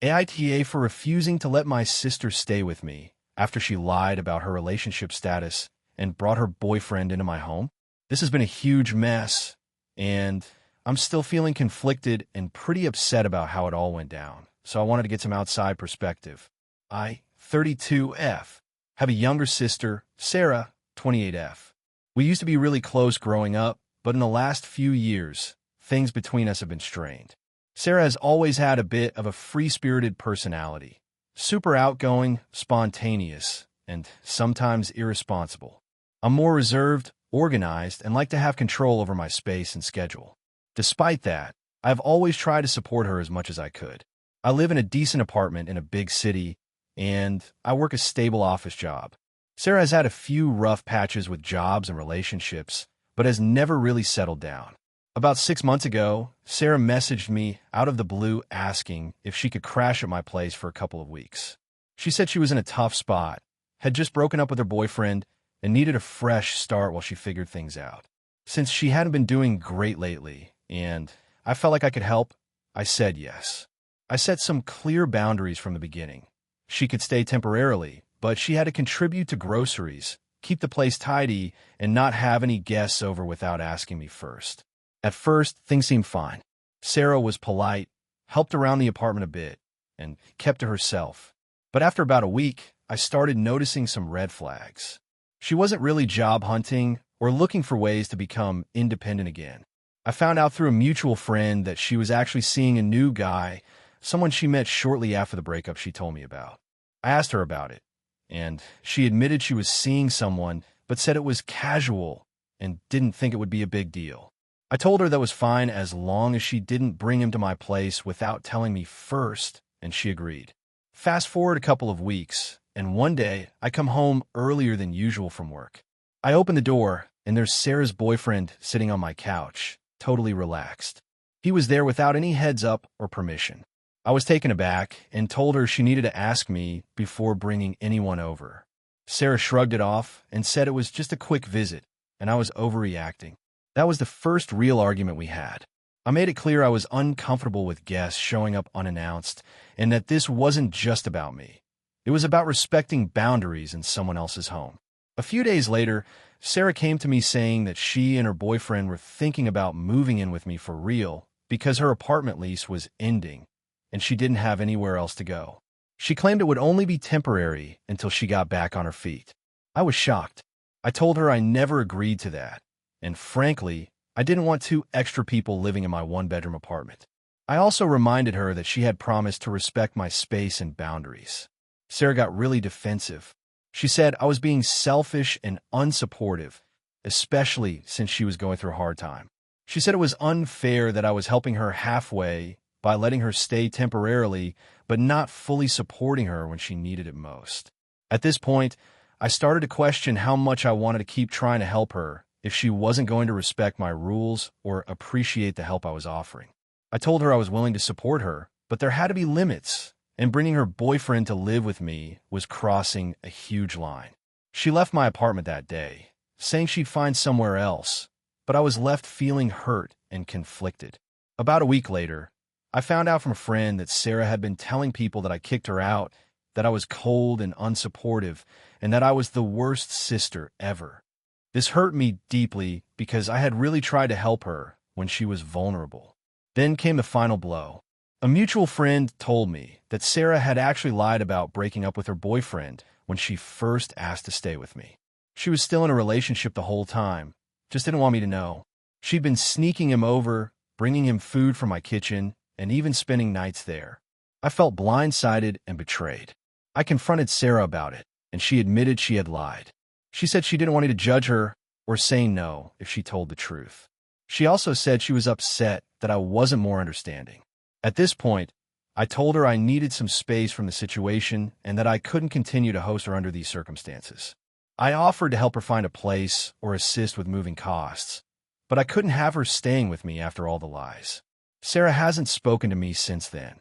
AITA for refusing to let my sister stay with me after she lied about her relationship status and brought her boyfriend into my home. This has been a huge mess, and I'm still feeling conflicted and pretty upset about how it all went down. So I wanted to get some outside perspective. I, 32F, have a younger sister, Sarah, 28F. We used to be really close growing up, but in the last few years, things between us have been strained. Sarah has always had a bit of a free-spirited personality, super outgoing, spontaneous, and sometimes irresponsible. I'm more reserved, organized, and like to have control over my space and schedule. Despite that, I've always tried to support her as much as I could. I live in a decent apartment in a big city, and I work a stable office job. Sarah has had a few rough patches with jobs and relationships, but has never really settled down. About 6 months ago, Sarah messaged me out of the blue asking if she could crash at my place for a couple of weeks. She said she was in a tough spot, had just broken up with her boyfriend, and needed a fresh start while she figured things out. Since she hadn't been doing great lately, and I felt like I could help, I said yes. I set some clear boundaries from the beginning. She could stay temporarily, but she had to contribute to groceries, keep the place tidy, and not have any guests over without asking me first. At first, things seemed fine. Sarah was polite, helped around the apartment a bit, and kept to herself. But after about a week, I started noticing some red flags. She wasn't really job hunting or looking for ways to become independent again. I found out through a mutual friend that she was actually seeing a new guy, someone she met shortly after the breakup she told me about. I asked her about it, and she admitted she was seeing someone, but said it was casual and didn't think it would be a big deal. I told her that was fine as long as she didn't bring him to my place without telling me first, and she agreed. Fast forward a couple of weeks, and one day I come home earlier than usual from work. I open the door, and there's Sarah's boyfriend sitting on my couch, totally relaxed. He was there without any heads up or permission. I was taken aback and told her she needed to ask me before bringing anyone over. Sarah shrugged it off and said it was just a quick visit, and I was overreacting. That was the first real argument we had. I made it clear I was uncomfortable with guests showing up unannounced, and that this wasn't just about me. It was about respecting boundaries in someone else's home. A few days later, Sarah came to me saying that she and her boyfriend were thinking about moving in with me for real because her apartment lease was ending, and she didn't have anywhere else to go. She claimed it would only be temporary until she got back on her feet. I was shocked. I told her I never agreed to that. And frankly, I didn't want 2 extra people living in my 1-bedroom apartment. I also reminded her that she had promised to respect my space and boundaries. Sarah got really defensive. She said I was being selfish and unsupportive, especially since she was going through a hard time. She said it was unfair that I was helping her halfway by letting her stay temporarily, but not fully supporting her when she needed it most. At this point, I started to question how much I wanted to keep trying to help her if she wasn't going to respect my rules or appreciate the help I was offering. I told her I was willing to support her, but there had to be limits, and bringing her boyfriend to live with me was crossing a huge line. She left my apartment that day, saying she'd find somewhere else, but I was left feeling hurt and conflicted. About a week later, I found out from a friend that Sarah had been telling people that I kicked her out, that I was cold and unsupportive, and that I was the worst sister ever. This hurt me deeply because I had really tried to help her when she was vulnerable. Then came the final blow. A mutual friend told me that Sarah had actually lied about breaking up with her boyfriend when she first asked to stay with me. She was still in a relationship the whole time, just didn't want me to know. She'd been sneaking him over, bringing him food from my kitchen, and even spending nights there. I felt blindsided and betrayed. I confronted Sarah about it, and she admitted she had lied. She said she didn't want me to judge her or say no if she told the truth. She also said she was upset that I wasn't more understanding. At this point, I told her I needed some space from the situation and that I couldn't continue to host her under these circumstances. I offered to help her find a place or assist with moving costs, but I couldn't have her staying with me after all the lies. Sarah hasn't spoken to me since then,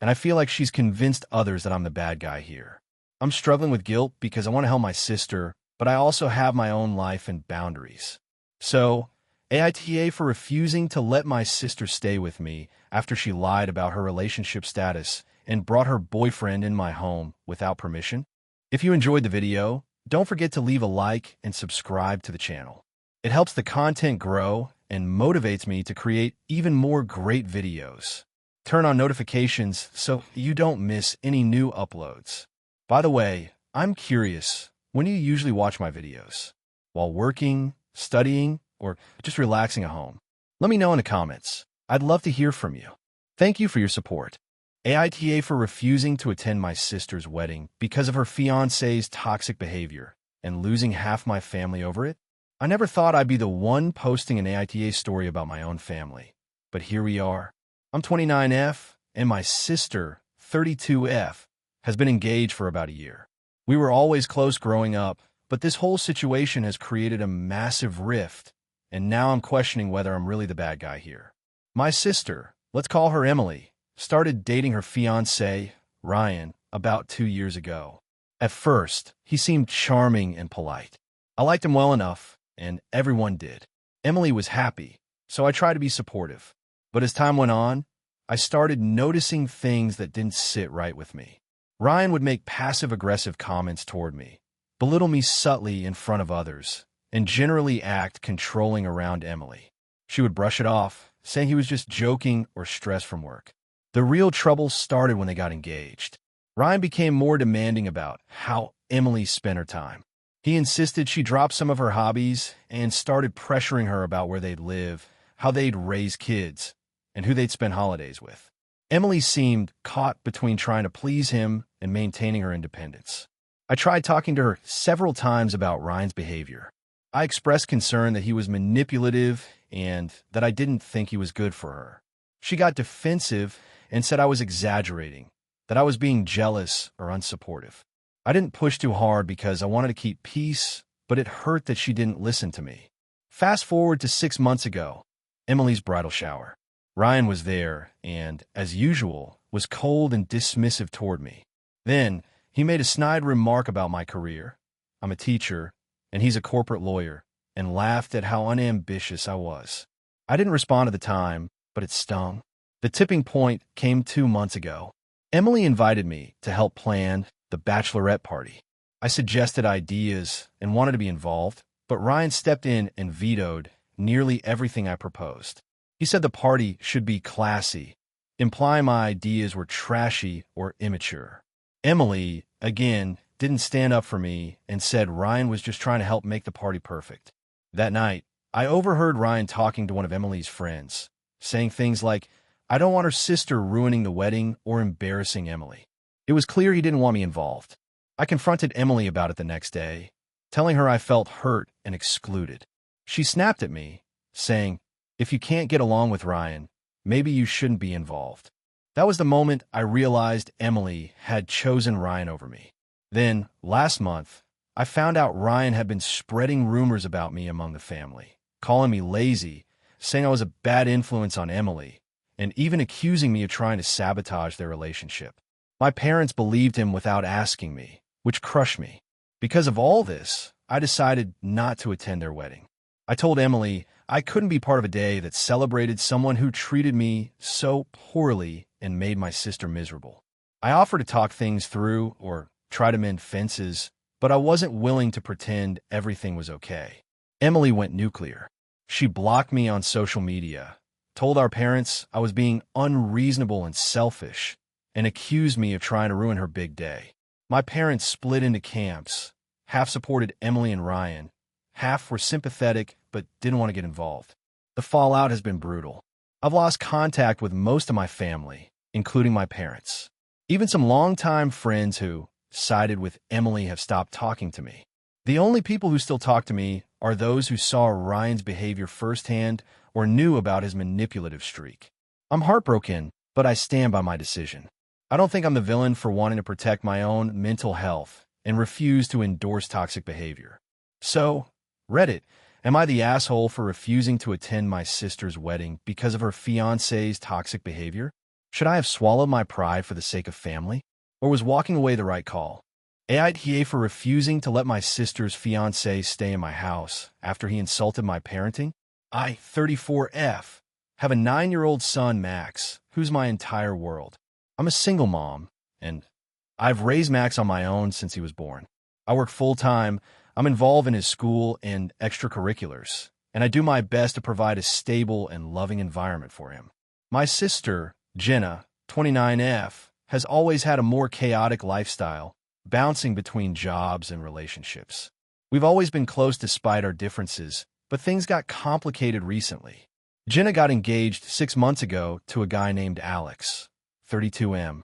and I feel like she's convinced others that I'm the bad guy here. I'm struggling with guilt because I want to help my sister, but I also have my own life and boundaries. So, AITA for refusing to let my sister stay with me after she lied about her relationship status and brought her boyfriend in my home without permission? If you enjoyed the video, don't forget to leave a like and subscribe to the channel. It helps the content grow and motivates me to create even more great videos. Turn on notifications so you don't miss any new uploads. By the way, I'm curious, when do you usually watch my videos? While working, studying, or just relaxing at home? Let me know in the comments. I'd love to hear from you. Thank you for your support. AITA for refusing to attend my sister's wedding because of her fiancé's toxic behavior and losing half my family over it? I never thought I'd be the one posting an AITA story about my own family. But here we are. I'm 29F, and my sister, 32F, has been engaged for about a year. We were always close growing up, but this whole situation has created a massive rift, and now I'm questioning whether I'm really the bad guy here. My sister, let's call her Emily, started dating her fiancé, Ryan, about 2 years ago. At first, he seemed charming and polite. I liked him well enough, and everyone did. Emily was happy, so I tried to be supportive. But as time went on, I started noticing things that didn't sit right with me. Ryan would make passive-aggressive comments toward me, belittle me subtly in front of others, and generally act controlling around Emily. She would brush it off, saying he was just joking or stressed from work. The real trouble started when they got engaged. Ryan became more demanding about how Emily spent her time. He insisted she drop some of her hobbies and started pressuring her about where they'd live, how they'd raise kids, and who they'd spend holidays with. Emily seemed caught between trying to please him and maintaining her independence. I tried talking to her several times about Ryan's behavior. I expressed concern that he was manipulative and that I didn't think he was good for her. She got defensive and said I was exaggerating, that I was being jealous or unsupportive. I didn't push too hard because I wanted to keep peace, but it hurt that she didn't listen to me. Fast forward to 6 months ago, Emily's bridal shower. Ryan was there and, as usual, was cold and dismissive toward me. Then, he made a snide remark about my career. I'm a teacher, and he's a corporate lawyer, and laughed at how unambitious I was. I didn't respond at the time, but it stung. The tipping point came 2 months ago. Emily invited me to help plan the bachelorette party. I suggested ideas and wanted to be involved, but Ryan stepped in and vetoed nearly everything I proposed. He said the party should be classy, implying my ideas were trashy or immature. Emily, again, didn't stand up for me and said Ryan was just trying to help make the party perfect. That night, I overheard Ryan talking to one of Emily's friends, saying things like, I don't want her sister ruining the wedding or embarrassing Emily. It was clear he didn't want me involved. I confronted Emily about it the next day, telling her I felt hurt and excluded. She snapped at me, saying, if you can't get along with Ryan, maybe you shouldn't be involved. That was the moment I realized Emily had chosen Ryan over me. Then, last month, I found out Ryan had been spreading rumors about me among the family, calling me lazy, saying I was a bad influence on Emily, and even accusing me of trying to sabotage their relationship. My parents believed him without asking me, which crushed me. Because of all this, I decided not to attend their wedding. I told Emily I couldn't be part of a day that celebrated someone who treated me so poorly and made my sister miserable. I offered to talk things through or try to mend fences, but I wasn't willing to pretend everything was okay. Emily went nuclear. She blocked me on social media, told our parents I was being unreasonable and selfish, and accused me of trying to ruin her big day. My parents split into camps. Half supported Emily and Ryan. Half were sympathetic but didn't want to get involved. The fallout has been brutal. I've lost contact with most of my family, including my parents. Even some longtime friends who sided with Emily have stopped talking to me. The only people who still talk to me are those who saw Ryan's behavior firsthand or knew about his manipulative streak. I'm heartbroken, but I stand by my decision. I don't think I'm the villain for wanting to protect my own mental health and refuse to endorse toxic behavior. So, Reddit, am I the asshole for refusing to attend my sister's wedding because of her fiancé's toxic behavior? Should I have swallowed my pride for the sake of family? Or was walking away the right call? AITA for refusing to let my sister's fiancé stay in my house after he insulted my parenting? I, 34F, have a 9-year-old son, Max, who's my entire world. I'm a single mom, and I've raised Max on my own since he was born. I work full-time, I'm involved in his school and extracurriculars, and I do my best to provide a stable and loving environment for him. My sister, Jenna, 29F, has always had a more chaotic lifestyle, bouncing between jobs and relationships. We've always been close despite our differences, but things got complicated recently. Jenna got engaged 6 months ago to a guy named Alex, 32M.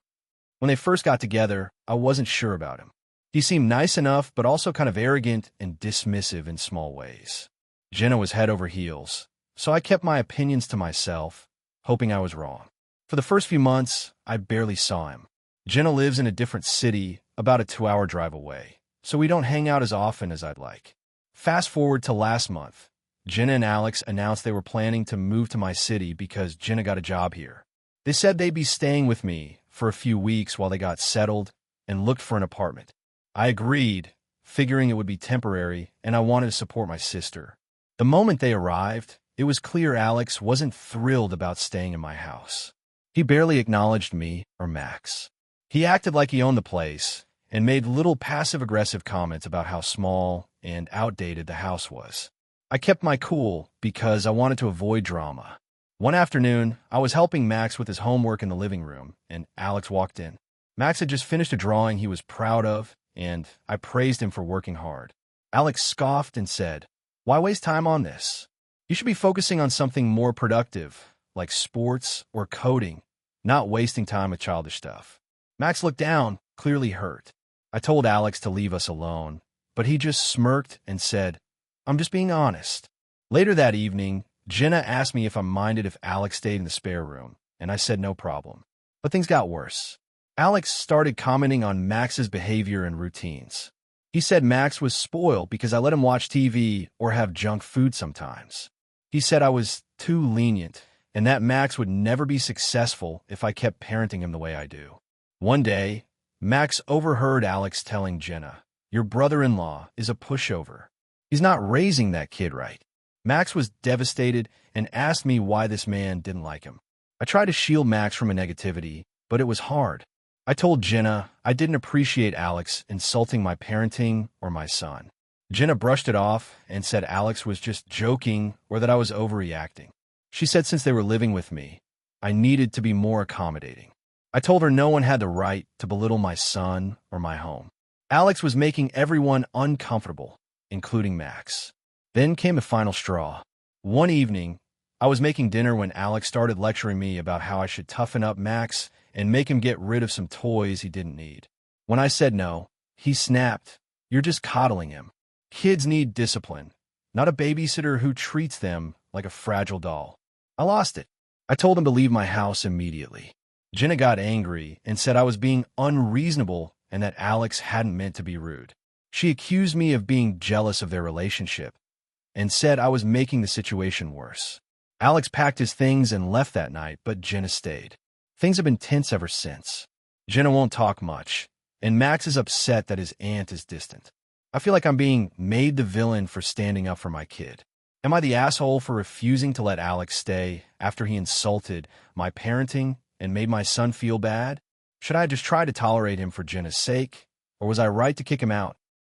When they first got together, I wasn't sure about him. He seemed nice enough, but also kind of arrogant and dismissive in small ways. Jenna was head over heels, so I kept my opinions to myself, hoping I was wrong. For the first few months, I barely saw him. Jenna lives in a different city, about a 2-hour drive away, so we don't hang out as often as I'd like. Fast forward to last month. Jenna and Alex announced they were planning to move to my city because Jenna got a job here. They said they'd be staying with me for a few weeks while they got settled and looked for an apartment. I agreed, figuring it would be temporary, and I wanted to support my sister. The moment they arrived, it was clear Alex wasn't thrilled about staying in my house. He barely acknowledged me or Max. He acted like he owned the place and made little passive-aggressive comments about how small and outdated the house was. I kept my cool because I wanted to avoid drama. One afternoon, I was helping Max with his homework in the living room, and Alex walked in. Max had just finished a drawing he was proud of, and I praised him for working hard. Alex scoffed and said, "Why waste time on this? You should be focusing on something more productive, like sports or coding, not wasting time with childish stuff." Max looked down, clearly hurt. I told Alex to leave us alone, but he just smirked and said, "I'm just being honest." Later that evening, Jenna asked me if I minded if Alex stayed in the spare room, and I said no problem. But things got worse. Alex started commenting on Max's behavior and routines. He said Max was spoiled because I let him watch TV or have junk food sometimes. He said I was too lenient and that Max would never be successful if I kept parenting him the way I do. One day, Max overheard Alex telling Jenna, "Your brother-in-law is a pushover. He's not raising that kid right." Max was devastated and asked me why this man didn't like him. I tried to shield Max from a negativity, but it was hard. I told Jenna I didn't appreciate Alex insulting my parenting or my son. Jenna brushed it off and said Alex was just joking or that I was overreacting. She said since they were living with me, I needed to be more accommodating. I told her no one had the right to belittle my son or my home. Alex was making everyone uncomfortable, including Max. Then came the final straw. One evening, I was making dinner when Alex started lecturing me about how I should toughen up Max and make him get rid of some toys he didn't need. When I said no, he snapped, "You're just coddling him. Kids need discipline, not a babysitter who treats them like a fragile doll." I lost it. I told him to leave my house immediately. Jenna got angry and said I was being unreasonable and that Alex hadn't meant to be rude. She accused me of being jealous of their relationship and said I was making the situation worse. Alex packed his things and left that night, but Jenna stayed. Things have been tense ever since. Jenna won't talk much, and Max is upset that his aunt is distant. I feel like I'm being made the villain for standing up for my kid. Am I the asshole for refusing to let Alex stay after he insulted my parenting and made my son feel bad? Should I just try to tolerate him for Jenna's sake, or was I right to kick him out